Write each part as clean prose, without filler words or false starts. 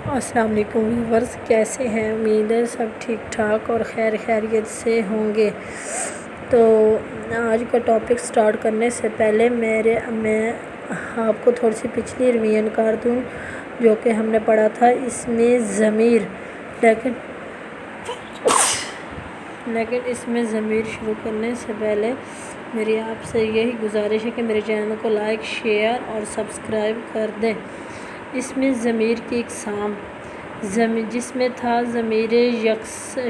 السلام علیکم ویورز، کیسے ہیں؟ امید ہے سب ٹھیک ٹھاک اور خیریت سے ہوں گے۔ تو آج کا ٹاپک سٹارٹ کرنے سے پہلے میں آپ کو تھوڑی سی پچھلی ریویژن کر دوں جو کہ ہم نے پڑھا تھا اس میں ضمیر، لیکن اس میں ضمیر شروع کرنے سے پہلے میری آپ سے یہی گزارش ہے کہ میرے چینل کو لائک، شیئر اور سبسکرائب کر دیں۔ اس میں ضمیر کی اقسام جس میں تھا ضمیر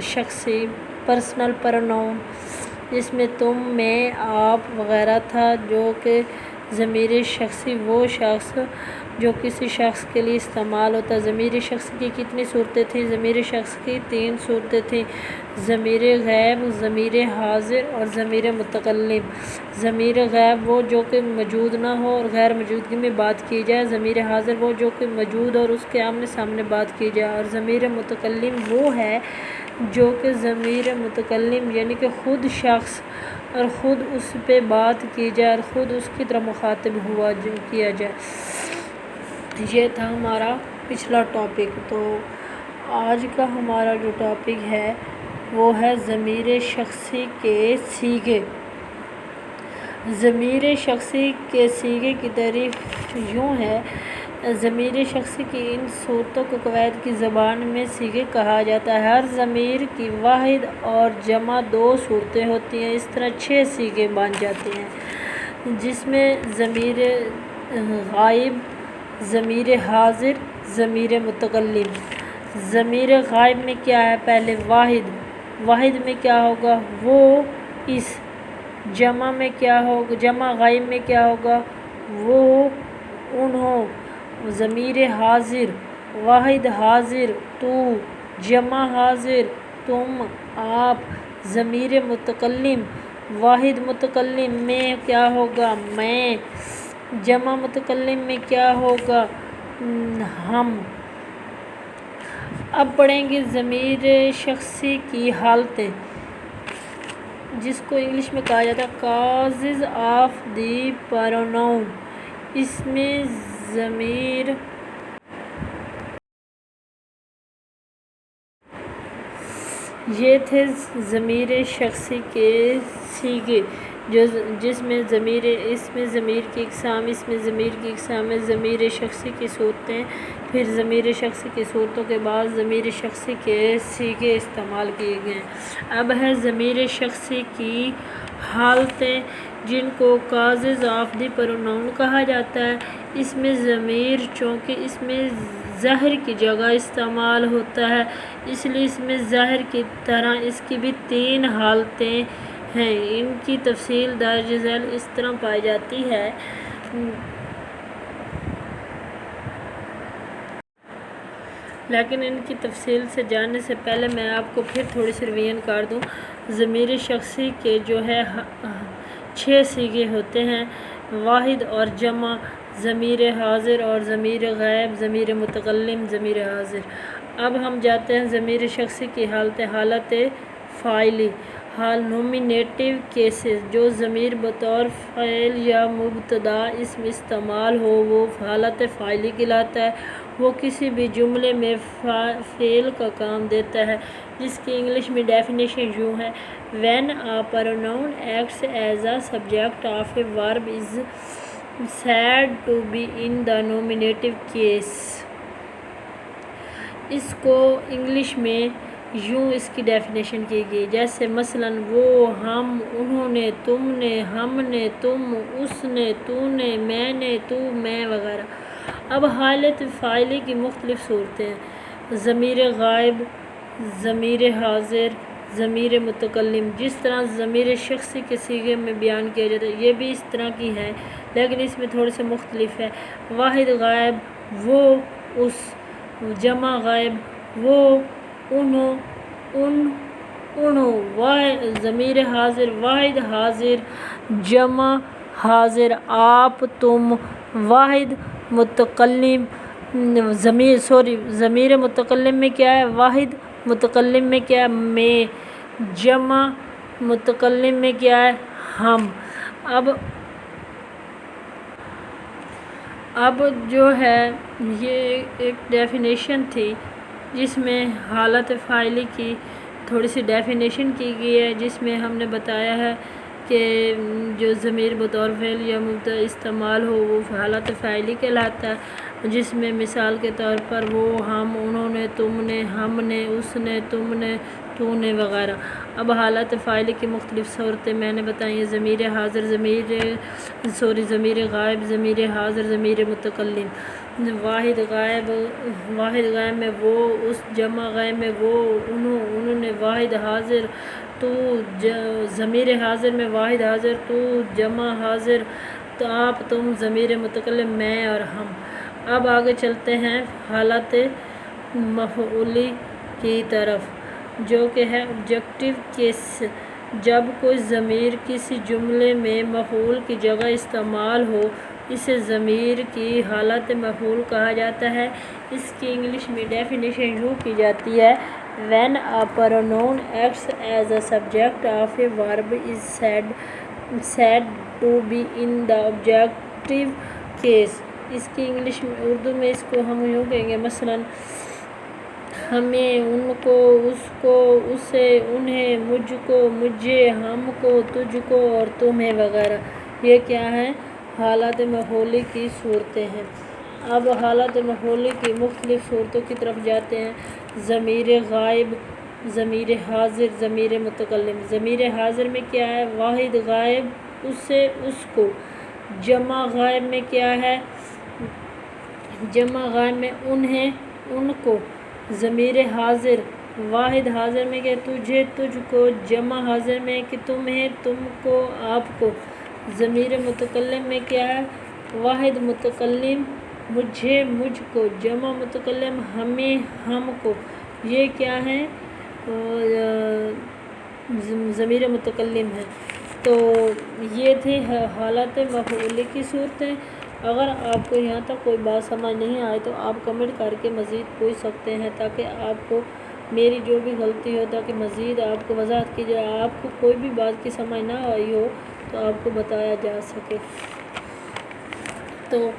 شخصی، پرسنل پروناؤن، جس میں تم، میں، آپ وغیرہ تھا، جو کہ ضمیر شخصی وہ شخص جو کسی شخص کے لیے استعمال ہوتا ہے۔ ضمیر شخصی کی کتنی صورتیں تھیں؟ ضمیر شخص کی 3 صورتیں تھیں: ضمیر غائب، ضمیر حاضر اور ضمیر متکلم۔ ضمیر غائب وہ جو کہ موجود نہ ہو اور غیر موجودگی میں بات کی جائے۔ ضمیر حاضر وہ جو کہ موجود اور اس کے آمنے سامنے بات کی جائے، اور ضمیر متکلم وہ ہے جو کہ ضمیر متکلم یعنی کہ خود شخص اور خود اس پہ بات کی جائے اور خود اس کی طرح مخاطب کیا جائے۔ یہ تھا ہمارا پچھلا ٹاپک۔ تو آج کا ہمارا جو ٹاپک ہے وہ ہے ضمیر شخصی کے صیغے۔ ضمیر شخصی کے صیغے کی تعریف یوں ہے: ضمیر شخصی کی ان صورتوں کو کویت کی زبان میں صیغے کہا جاتا ہے۔ ہر ضمیر کی واحد اور جمع 2 صورتیں ہوتی ہیں۔ اس طرح 6 صیغے بن جاتے ہیں، جس میں ضمیر غائب، ضمیر حاضر، ضمیر متکلم۔ ضمیر غائب میں کیا ہے؟ پہلے واحد میں کیا ہوگا؟ وہ، اس۔ جمع میں کیا ہوگا؟ جمع غائب میں کیا ہوگا؟ وہ، انہوں۔ ضمیر حاضر، واحد حاضر تو، جمع حاضر تم، آپ۔ ضمیر متکلم، واحد متکلم میں کیا ہوگا؟ میں۔ جمع متکلم میں کیا ہوگا؟ ہم۔ اب پڑھیں گے ضمیر شخصی کی حالتیں، جس کو انگلش میں کہا جاتا ہے کازز آف دی پروناؤن۔ اس میں ضمیر یہ تھے ضمیر شخصی کے صیغے، اس میں ضمیر کی اقسام میں ضمیر شخصی کی صورتیں، پھر ضمیر شخصی کی صورتوں کے بعد ضمیر شخصی کے صیغے استعمال کیے گئے۔ اب ہے ضمیر شخصی کی حالتیں، جن کو کازز آف دی پروناؤن کہا جاتا ہے۔ اس میں ضمیر چونکہ اس میں ظاہر کی جگہ استعمال ہوتا ہے، اس لیے اس میں ظاہر کی طرح اس کی بھی 3 حالتیں ہیں۔ ان کی تفصیل درج ذیل اس طرح پائی جاتی ہے: لیکن ان کی تفصیل سے جاننے سے پہلے میں آپ کو پھر تھوڑی سی ریویژن کر دوں۔ ضمیر شخصی کے جو ہے 6 صیغے ہوتے ہیں: واحد اور جمع، ضمیر حاضر اور ضمیر غائب، ضمیر متکلم، ضمیر حاضر۔ اب ہم جاتے ہیں ضمیر شخصی کی حالتیں۔ حالت فاعلی، نومینیٹو کیسز، جو ضمیر بطور فاعل یا مبتدا اسم استعمال ہو وہ حالت فاعلی کہلاتا ہے۔ وہ کسی بھی جملے میں فعل کا کام دیتا ہے، جس کی انگلش میں ڈیفینیشن یوں ہے: when a pronoun acts as a subject of a verb is said to be in the nominative case۔ اس کو انگلش میں یوں اس کی ڈیفینیشن کی گئی، جیسے مثلاً وہ، ہم، انہوں نے، تم نے، ہم نے، تم، اس نے، تو نے، میں نے، تو، میں وغیرہ۔ اب حالت فاعلی کی مختلف صورتیں ہیں: ضمیر غائب، ضمیر حاضر، ضمیر متکلم۔ جس طرح ضمیر شخصی کے صیغے میں بیان کیا جاتا ہے یہ بھی اس طرح کی ہے، لیکن اس میں تھوڑے سے مختلف ہے۔ واحد غائب وہ، اس۔ جمع غائب وہ، انہوں، انہوں۔ ضمیر حاضر واحد حاضر، جمع حاضر آپ، تم۔ واحد متکلم، ضمیر متکلم میں کیا ہے؟ واحد متکلم میں کیا ہے؟ میں۔ جمع متکلم میں کیا ہے؟ ہم۔ اب جو ہے یہ ایک ڈیفینیشن تھی جس میں حالت فاعلی کی تھوڑی سی ڈیفینیشن کی گئی ہے، جس میں ہم نے بتایا ہے کہ جو ضمیر بطور فعل یا مبتدا استعمال ہو وہ حالت فاعلی کہلاتا ہے، جس میں مثال کے طور پر وہ، ہم، انہوں نے، تم نے، ہم نے، اس نے، تم نے، تو نے وغیرہ۔ اب حالت فاعلی کی مختلف صورتیں میں نے بتائی ہیں: ضمیر حاضر، ضمیر غائب، ضمیر حاضر، ضمیر متکلم، واحد غائب میں وہ، اس، جمع غائب میں وہ، انہوں نے، واحد حاضر تو، ضمیر حاضر میں واحد حاضر تو، جمع حاضر تو آپ، تم، ضمیر متکلم میں اور ہم۔ اب آگے چلتے ہیں حالت مفعولی کی طرف، جو کہ ہے آبجیکٹیو کیس۔ جب کوئی ضمیر کسی جملے میں مفعول کی جگہ استعمال ہو، اسے ضمیر کی حالت مفعول کہا جاتا ہے۔ اس کی انگلش میں ڈیفینیشن یوں کی جاتی ہے: when a pronoun acts as a subject of a verb is said to be in the objective case۔ اس کی انگلش میں، اردو میں اس کو ہم یوں کہیں گے، مثلاً ہمیں، ان کو، اس کو، اسے، انہیں، مجھ کو، مجھے، ہم کو، تجھ کو اور تمہیں وغیرہ۔ یہ کیا ہے؟ حالت مفعولی کی صورتیں ہیں۔ اب حالت مفعولی کی مختلف صورتوں کی طرف جاتے ہیں: ضمیر غائب، ضمیر حاضر، ضمیر متکلم۔ ضمیر حاضر میں کیا ہے؟ واحد غائب، اسے، اس کو۔ جمع غائب میں کیا ہے؟ جمع غائب میں انہیں، ان کو۔ ضمیر حاضر، واحد حاضر میں کیا؟ تجھے، تجھ کو۔ جمع حاضر میں کہ تمہیں، تم کو، آپ کو۔ ضمیر متکلم میں کیا ہے؟ واحد متکلم، مجھے، مجھ کو۔ جمع متکلم، ہمیں، ہم کو۔ یہ کیا ہے؟ ضمیر متکلم ہے۔ تو یہ تھی حالت مفعولی کی صورتیں۔ اگر آپ کو یہاں تک کوئی بات سمجھ نہیں آئے تو آپ کمنٹ کر کے مزید پوچھ سکتے ہیں، تاکہ آپ کو میری جو بھی غلطی ہو، تاکہ مزید آپ کو وضاحت کی جائے۔ آپ کو کوئی بھی بات کی سمجھ نہ آئی ہو تو آپ کو بتایا جا سکے۔ تو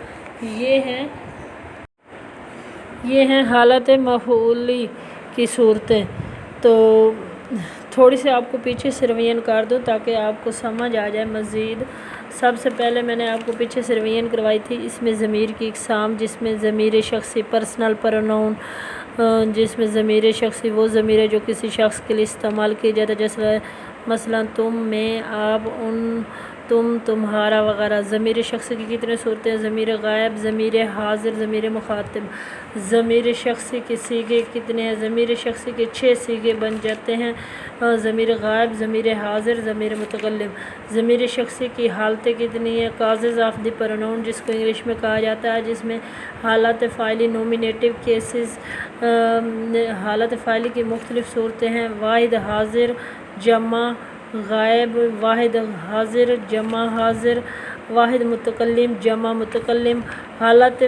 یہ ہیں حالت مفعولی کی صورتیں۔ تو تھوڑی سی آپ کو پیچھے سے ریویژن کر دو تاکہ آپ کو سمجھ آ جائے مزید۔ سب سے پہلے میں نے آپ کو پیچھے سے ریویژن کروائی تھی، اس میں ضمیر کی اقسام، جس میں ضمیر شخصی، پرسنل پروناؤن، جس میں ضمیر شخصی وہ ضمیر ہے جو کسی شخص کے لیے استعمال کیا جاتا ہے، جیسے مثلاً تم، میں، آپ، ان، تم، تمہارا وغیرہ۔ ضمیر شخصی کی کتنے صورتیں ہیں؟ ضمیر غائب، ضمیر حاضر، ضمیر مخاطب۔ ضمیر شخصی کے صیغے کتنے ہیں؟ ضمیر شخصی کے 6 صیغے بن جاتے ہیں: ضمیر غائب، ضمیر حاضر، ضمیر متکلم۔ ضمیر شخصی کی حالتیں کتنی ہیں؟ کازز آف دی پروناؤن، جس کو انگلش میں کہا جاتا ہے، جس میں حالت فاعلی، نومینیٹو کیسز۔ حالت فاعلی کی مختلف صورتیں ہیں: واحد حاضر، جمع غائب، واحد حاضر، جمع حاضر، واحد متکلم، جمع متکلم۔ حالت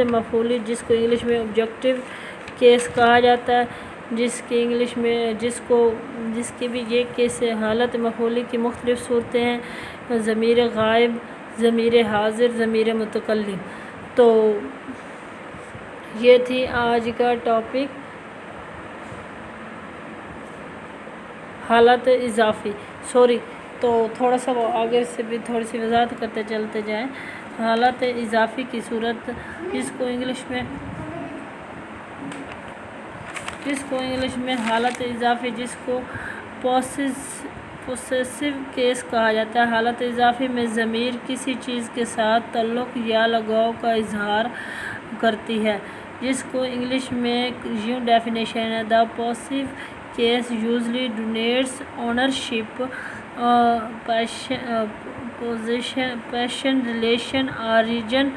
مفعولی، جس کو انگلش میں آبجیکٹیو کیس کہا جاتا ہے، جس کی بھی یہ کیس ہے۔ حالت مفعولی کی مختلف صورتیں ہیں: ضمیر غائب، ضمیر حاضر، ضمیر متکلم۔ تو یہ تھی آج کا ٹاپک، حالت اضافی۔ تو تھوڑا سا وہ آگے سے بھی تھوڑی سی وضاحت کرتے چلتے جائیں۔ حالت اضافی کی صورت، جس کو انگلش میں حالت اضافی، جس کو پوسیسو کیس کہا جاتا ہے۔ حالت اضافی میں ضمیر کسی چیز کے ساتھ تعلق یا لگاؤ کا اظہار کرتی ہے، جس کو انگلش میں یوں ڈیفینیشن ہے: the possessive case usually denotes ownership, possession, relation or region۔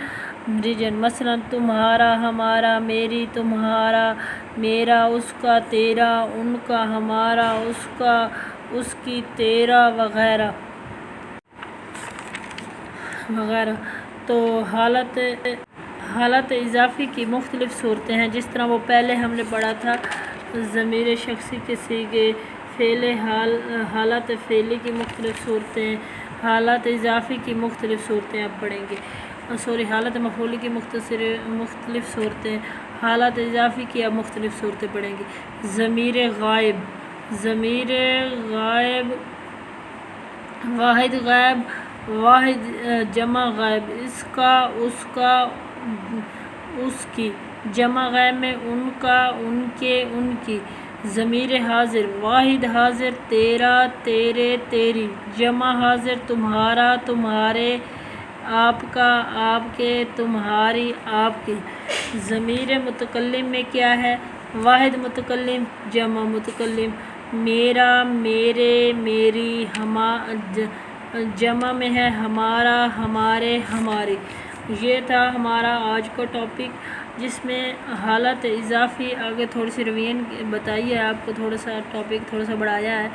مثلاً تمہارا، ہمارا، میری، تمہارا، میرا، اس کا، تیرا، ان کا، ہمارا، اس کا، اس کی، تیرا وغیرہ۔ تو حالت اضافی کی مختلف صورتیں ہیں، جس طرح وہ پہلے ہم نے پڑھا تھا: ضمیر شخصی کے صیغے، فعل، حالت فعلی کی مختلف صورتیں، حالت اضافی کی مختلف صورتیں آپ پڑھیں گے، حالت مفعولی کی مختلف صورتیں، حالت اضافی کی آپ مختلف صورتیں پڑھیں گے۔ ضمیر غائب، واحد غائب، واحد جمع غائب، اس کا، اس کا، اس کی، جمع غائب میں ان کا، ان کے، ان کی۔ ضمیر حاضر، واحد حاضر تیرا، تیرے، تیری، جمع حاضر تمہارا، تمہارے، آپ کا، آپ کے، تمہاری، آپ کی۔ ضمیر متکلم میں کیا ہے؟ واحد متکلم، جمع متکلم، میرا، میرے، میری، جمع میں ہے ہمارا، ہمارے، ہماری۔ یہ تھا ہمارا آج کا ٹاپک، جس میں حالت اضافی، آگے تھوڑی سی ریویژن بتائی ہے آپ کو، تھوڑا سا ٹاپک تھوڑا سا بڑھایا ہے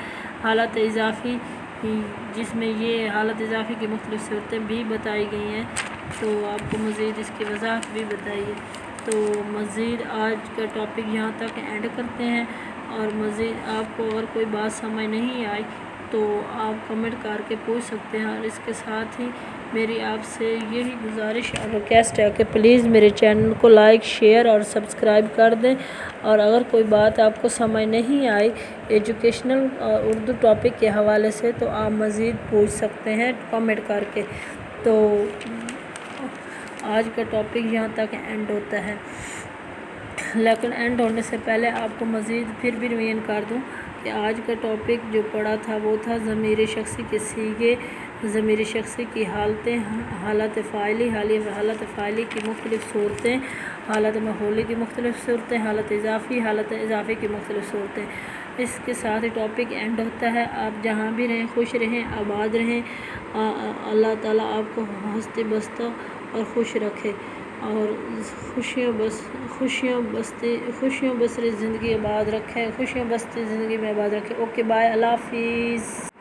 حالت اضافی، جس میں یہ حالت اضافی کی مختلف صورتیں بھی بتائی گئی ہیں، تو آپ کو مزید اس کی وضاحت بھی بتائیے۔ تو مزید آج کا ٹاپک یہاں تک اینڈ کرتے ہیں، اور مزید آپ کو اگر کوئی بات سمجھ نہیں آئی تو آپ کمنٹ کر کے پوچھ سکتے ہیں، اور اس کے ساتھ ہی میری آپ سے یہی گزارش اور ریکویسٹ ہے کہ پلیز میرے چینل کو لائک، شیئر اور سبسکرائب کر دیں، اور اگر کوئی بات آپ کو سمجھ نہیں آئی ایجوکیشنل اردو ٹاپک کے حوالے سے تو آپ مزید پوچھ سکتے ہیں کمنٹ کر کے۔ تو آج کا ٹاپک یہاں تک اینڈ ہوتا ہے، لیکن اینڈ ہونے سے پہلے آپ کو مزید پھر بھی ریویژن کر دوں کہ آج کا ٹاپک جو پڑھا تھا وہ تھا ضمیر شخصی کے صیغے، ضمیر شخصی کی حالتیں، حالت فاعلی، حالت فاعلی کی مختلف صورتیں، حالت مفعولی کی مختلف صورتیں، حالت اضافی کی مختلف صورتیں۔ اس کے ساتھ ہی ٹاپک اینڈ ہوتا ہے۔ آپ جہاں بھی رہیں خوش رہیں، آباد رہیں، اللہ تعالیٰ آپ کو ہنستے بستا اور خوش رکھے، اور خوشیوں بسری زندگی آباد رکھے، خوشیوں بستی زندگی میں آباد رکھے۔ اوکے بائے، اللہ حافظ۔